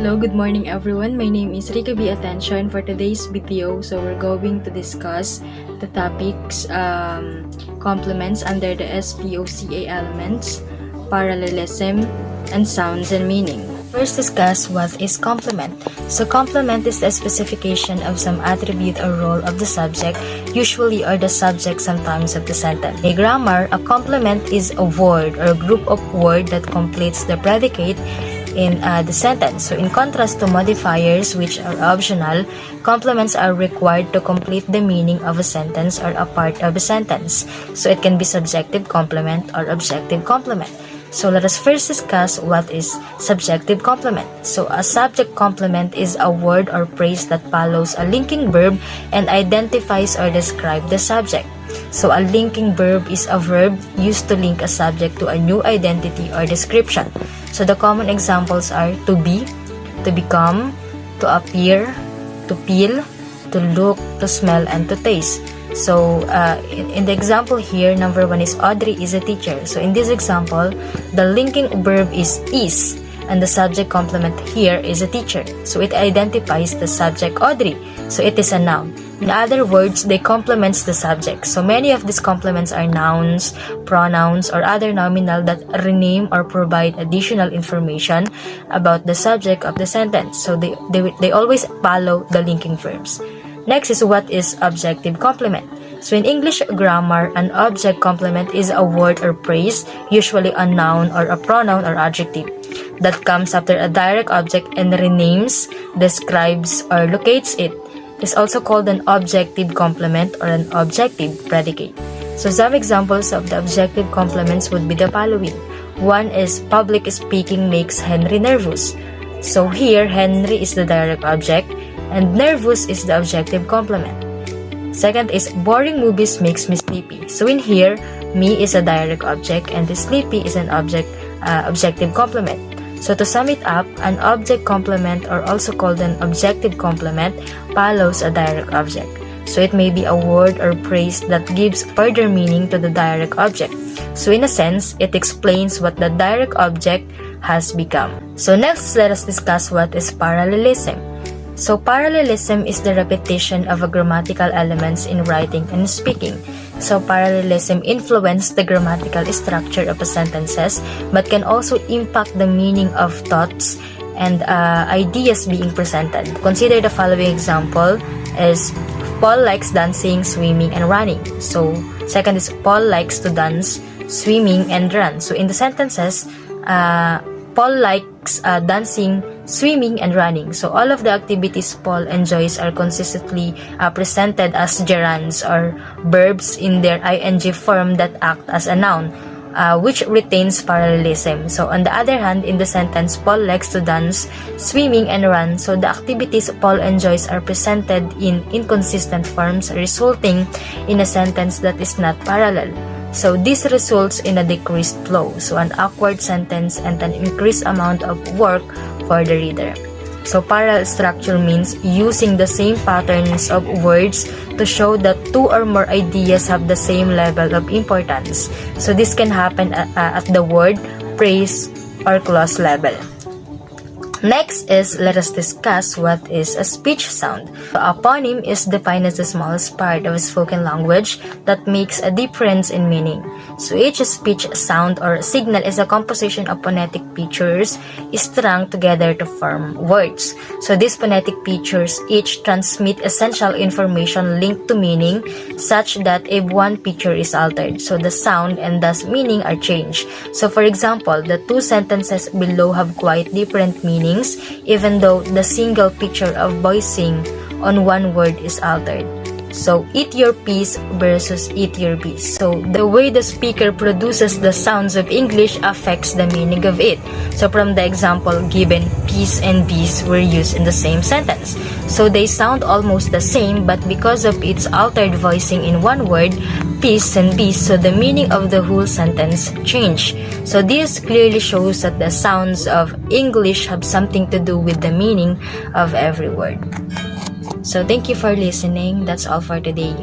Hello, good morning everyone. My name is Rika B. Attention for today's video. So we're going to discuss the topics complements under the SPOCA elements, parallelism, and sounds and meaning. First, discuss what is complement. So complement is the specification of some attribute or role of the subject, usually or the subject, sometimes of the sentence. In grammar, a complement is a word or group of words that completes the predicate in the sentence. So in contrast to modifiers, which are optional, complements are required to complete the meaning of a sentence or a part of a sentence. So it can be subjective complement or objective complement. So let us first discuss what is subjective complement. So a subject complement is a word or phrase that follows a linking verb and identifies or describes the subject. So a linking verb is a verb used to link a subject to a new identity or description. So the common examples are to be, to become, to appear, to feel, to look, to smell, and to taste. So in the example here, number 1 is Audrey is a teacher. So in this example, the linking verb is, and the subject complement here is a teacher. So it identifies the subject Audrey. So it is a noun. In other words, they complements the subject. So many of these complements are nouns, pronouns, or other nominal that rename or provide additional information about the subject of the sentence. So they always follow the linking verbs. Next is what is objective complement. So in English grammar, an object complement is a word or phrase, usually a noun or a pronoun or adjective, that comes after a direct object and renames, describes, or locates it. It is also called an objective complement or an objective predicate. So some examples of the objective complements would be the following. One is public speaking makes Henry nervous. So here, Henry is the direct object and nervous is the objective complement. Second is boring movies makes me sleepy. So in here, me is a direct object and the sleepy is an objective complement. So to sum it up, an object complement, or also called an objective complement, follows a direct object. So it may be a word or phrase that gives further meaning to the direct object. So in a sense, it explains what the direct object has become. So next, let us discuss what is parallelism. So parallelism is the repetition of a grammatical elements in writing and speaking. So parallelism influences the grammatical structure of a sentences, but can also impact the meaning of thoughts and ideas being presented. Consider the following example is Paul likes dancing, swimming, and running. So second is Paul likes to dance, swimming, and run. So in the sentences, Paul likes dancing, swimming, and running. So all of the activities Paul enjoys are consistently presented as gerunds or verbs in their ing form that act as a noun, which retains parallelism. So on the other hand, in the sentence, Paul likes to dance, swimming, and run. So the activities Paul enjoys are presented in inconsistent forms, resulting in a sentence that is not parallel. So this results in a decreased flow, so an awkward sentence and an increased amount of work for the reader. So parallel structure means using the same patterns of words to show that two or more ideas have the same level of importance. So this can happen at the word, phrase, or clause level. Next is, let us discuss what is a speech sound. A phoneme is defined as the smallest part of a spoken language that makes a difference in meaning. So each speech sound or signal is a composition of phonetic features strung together to form words. So these phonetic features each transmit essential information linked to meaning, such that if one feature is altered, so the sound and thus meaning are changed. So for example, the two sentences below have quite different meanings, even though the single feature of voicing on one word is altered. So eat your peas versus eat your bees. So the way the speaker produces the sounds of English affects the meaning of it. So from the example given, peas and bees were used in the same sentence. So they sound almost the same, but because of its altered voicing in one word, peas and bees, so the meaning of the whole sentence changed. So this clearly shows that the sounds of English have something to do with the meaning of every word. So thank you for listening. That's all for today.